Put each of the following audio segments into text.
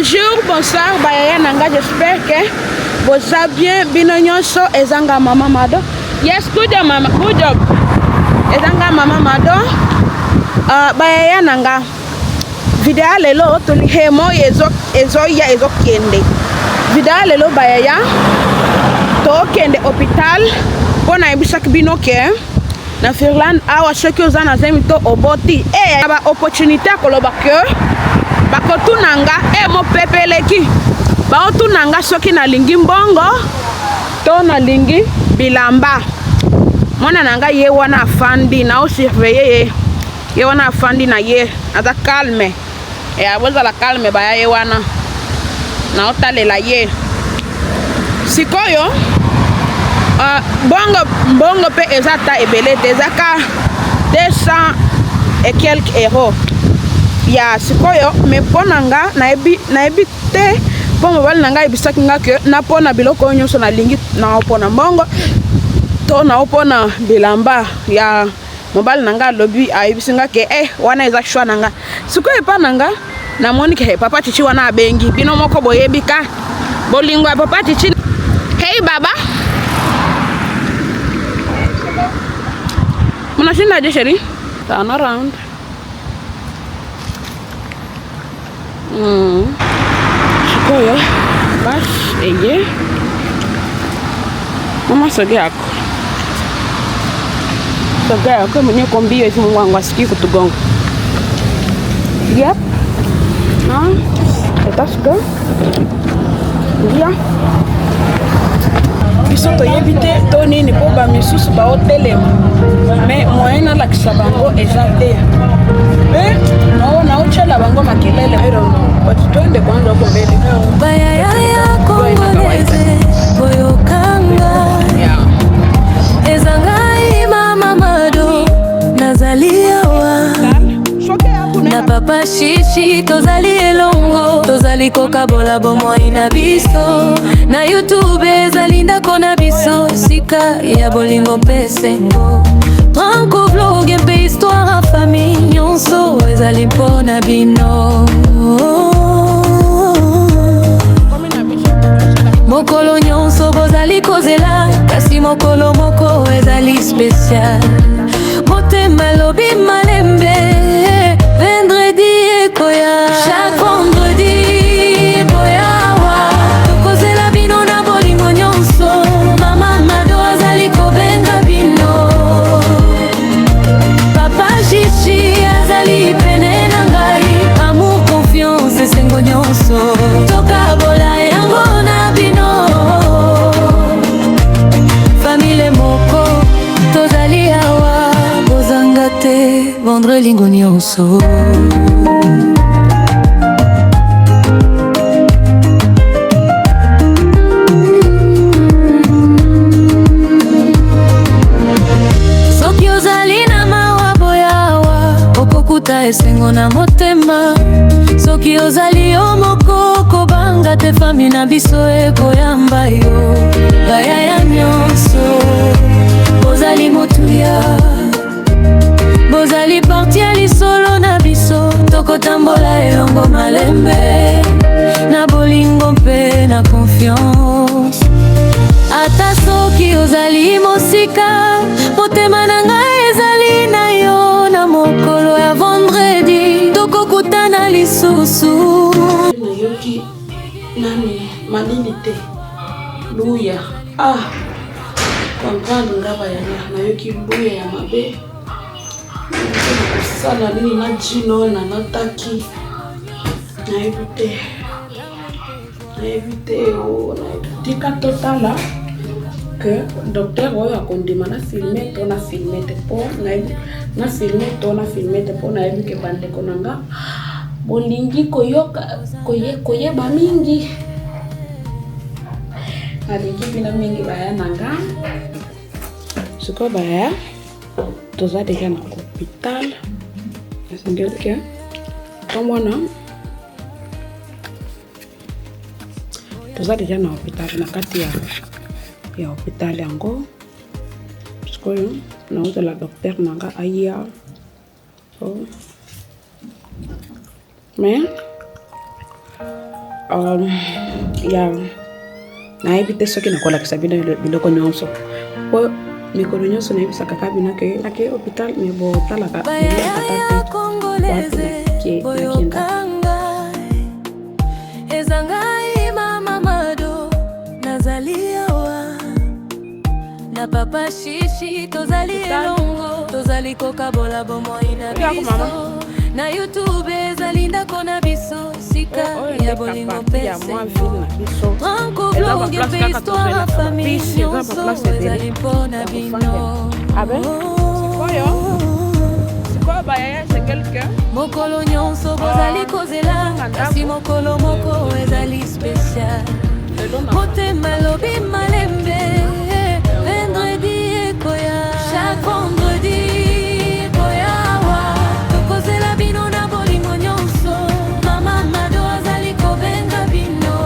Bonjour, bonsoir, Bayaya Nanga, j'espère que vous allez bien. Binonyonso, Ezanga Mama Mado. Yes, good job, Mama, good job. Ezanga Mama Mado. Bayaya Nanga. Vidéo lelo, tuli hemo, ezo kende. Vidéo lelo, Bayaya. To kende hôpital. Pona ebisak binoke. Na Finlande, awa soki oza na zemi to oboti. Ba opportunité koloba ke. Bakotunanga mo pepeleki baotunanga soki nalingi mbongo to nalingi bilamba mwana nanga ye wana afandi na osurveiller ye wana afandi na ye aza calme aboza la calme baya ye wana na otalela ye sikoyo mbongo pe eza ta ebele te eza ka 200 et quelques euros ya sikoyo me ponanga naebi te po mobali nanga ebisaki nga ke napona biloko nyonso nalingi na opona mbongo to na opona bilamba ya mobali nanga lobi ayebisi nga ke wana eza shwa nanga sikoyo epa nanga namoni ke papa chichi wana abengi bino moko boyebi ka bolingo ya papa chichi. Hey baba, mnashinda je sheri? Turn around. Sikoyo bas eye mama soge yako mwenye kombio hivi Mungu wangu asikii kutugonga. Yep. That's good. Yeah. Biso toyebi te to nini po ba misusu ba hotelema me moyena la kisabango eza te pe na uchela bango makelele. I don't know but twende kwanza huko mbele Bayaya Kongoleze boyokanga ezangai Mama Mado nazalia wa na papa chichi tozali elongo tozali kokabola bomoi na biso na YouTube ezalinda kona biso sika ya bolingo pesengo Franco vlog mpe histoire en famille nyonso ezali mpona bino mokolo nyonso bozali kozela kasi mokolo moko ezali spécial motema lobi malembe vendredi ekoya chaque vendredi boyawa tokozela bino na bolingo nyonso Mama Mado azali kobenga bino papa chichi azali pene na ngai amour confiance esengo nyonso tokabola yango na bino famille moko tozali awa bozanga te vendre lingo nyonso. Soki ozali na mawa boyawa okokuta esengo na motema soki ozali yo moko kobanga te fami na biso ekoyamba yo Bayaya nyonso bozali motuya bozali parti ya lisolo na biso tokotambola elongo malembe na bolingo mpe na confiance ata soki ozali mosika motema na ngai ezali na yo na mokolo ya vendredi tokokutana lisusu nayoki nani malini te luya comprendre nga Bayaya nayoki luya ya mabe sala nini na jino na nataki nayebi te tika totala que docteur oyo akondima na filme to na filme te po na filme te po nayebi ke bandeko nanga bolingi koyeba mingi nalingi bino mingi Bayaya nanga sikoyo Bayaya toza deja na hôpital esengeli ke tomona toza deja na hôpital na kati ya hôpital yango sikoyo naozela docteur nanga aya mais ya nayebi te soki nakolakisa bino biloko nyonso po mikolo nyonso nayebisaka kaka bino nake hôpital me botalaka ezangai mama Mado nazali awa na papa Shishi tozali elongo tozali kokabola bomoi na biso na YouTube ezali ndako na biso sika ya bolingo pese Franco blog ya histoire ya famille nyonso ezali mpona bino mokolo nyonso bozali kozelanga kasi mokolo moko ezali spécial motema lobi malembe vendredi ekoya chaque vendredi ekoyawa tokozela bino na bolingo nyonso mama Mado azali kobenga bino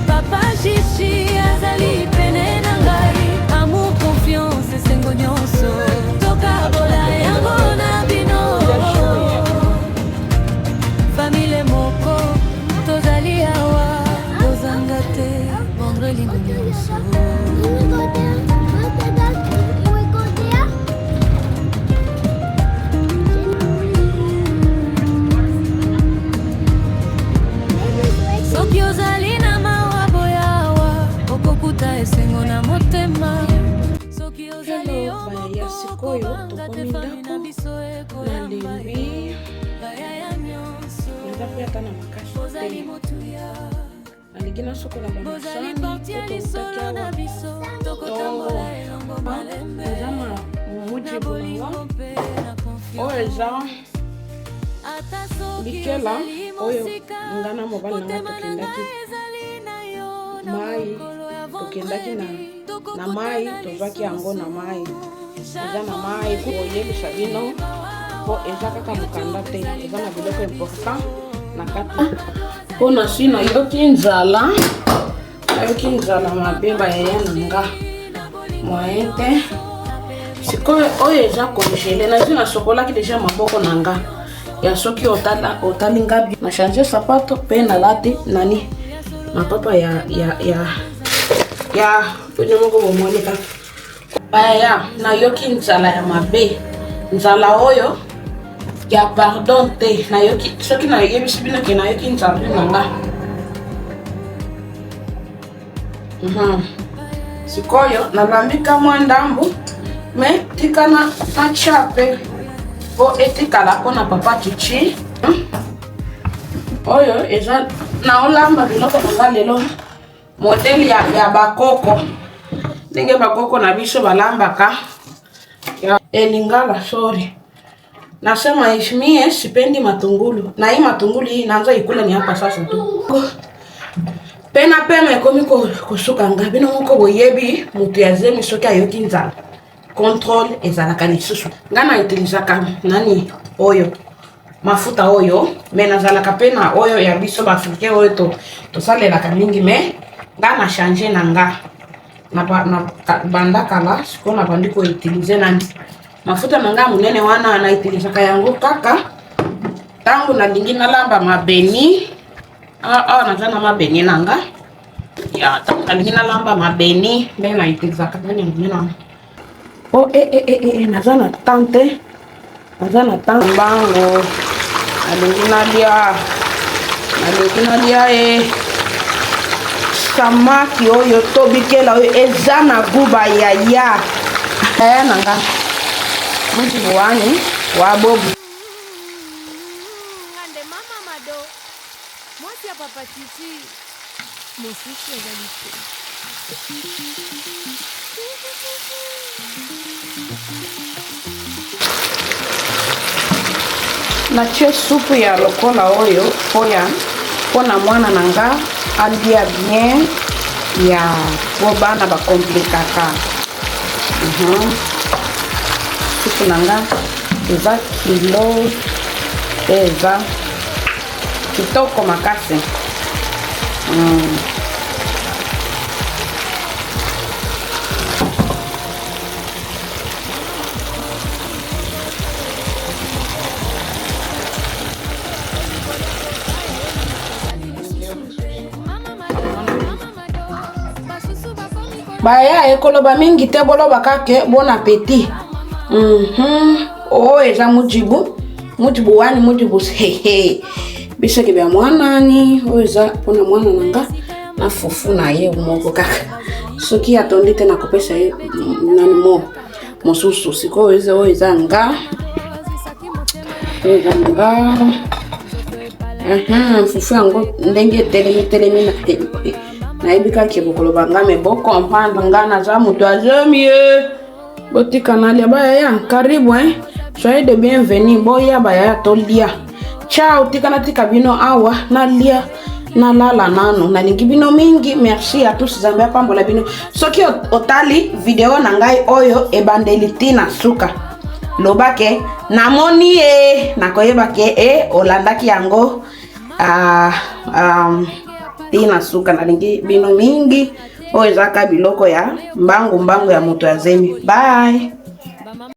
papa Shishi azali pene na ngai amour confiance esengo nyonso tokabola yango na bino famille moko tozali awa kozanga te vendredi nyonso soki ozali na mawa boyawa okokuta esengo na motema soki ozali ya sikoyo tokomi ndako nalembi eza mpe ata na makasi te nalingi nasokola bamasani eza momujibu nango oyo eza likela oyo nga na mobali nanga tokendaki na mai tozwaki yango na mai eza na mai koyebisa bino po eza kaka mokanda te eza na biloko important na kati mpona si nayoki nzala mabe bayaya na nga moyen te sikoyo oyo eza congele nazi nasokolaki deja maboko na nga ya soki otali nga na change sapato mpe nalati nani mapapa ya pene moko bomonika baya nayoki nzala ya mabe nzala oyo ya pardon te nayoki soki nayebisi bino ke nayoki nzala na nga sikoyo nalambika mwa ndambu me tikana na chape po etikala mpona papa Chichi oyo eza naolamba biloko nanga lelo modele ya bakoko ndenge bakoko na biso balambaka elingala sori nasema ishimie sipendi matungulu na hii matungulu hii naanza ikula ni hapa sasa tu pena pema ekomi kosuka nga bino moko boyebi mutu ya zemi soki ayoki nzala contrôle ezalaka lisusu nga na utilizaka nani oyo mafuta oyo me nazalaka pe na oyo ya biso baafrikain oyo tosalelaka mingi me nga na change na nga na banda kala sikoyo na bandi koutilize nani mafuta na nga munene wana na utilizaka yango kaka ntango nalingi nalamba mabeni awa naza na mabeni na nga ya ntango nalingi nalamba mabeni nde na utilizaka nani munene wana naza na tante mbango nalingi nalia samaki oyo tobikela oyo eza na guba yaya nanga mujibu wani wa bobu ngande mama Mado mwasi ya papa Chichi mosusu ezali te natie supu ya lokola oyo mpona mwana na nga alia bien ya po bana bakomplikaka supu na nga eza kilo eza kitoko makasi baya ekoloba mingi te boloba kake bon appétit. Oh eza mujibu wani mujibu hehe biseke bya mwana ni oza pona mwana nanga na fufu na ye moko kaka soki atondi te na kopesa ye nani mo mosusu siko oza nga fufu yango ndenge telemi na ebika ke bokolo banga me boko comprendre nga na za mutu azomie botika na lia baya karibu soyez de bienvenue boya baya tolia. Ciao tika bino awa na lia na lala nano na lingi bino mingi. Merci à tous zambe pambola bino soki otali video na ngai oyo ebandeli tina suka lobake namoni nakoyeba ke olandaki yango tina suka na lingi bino mingi oyo ezaka biloko ya mbangu ya moto azemi. Bye.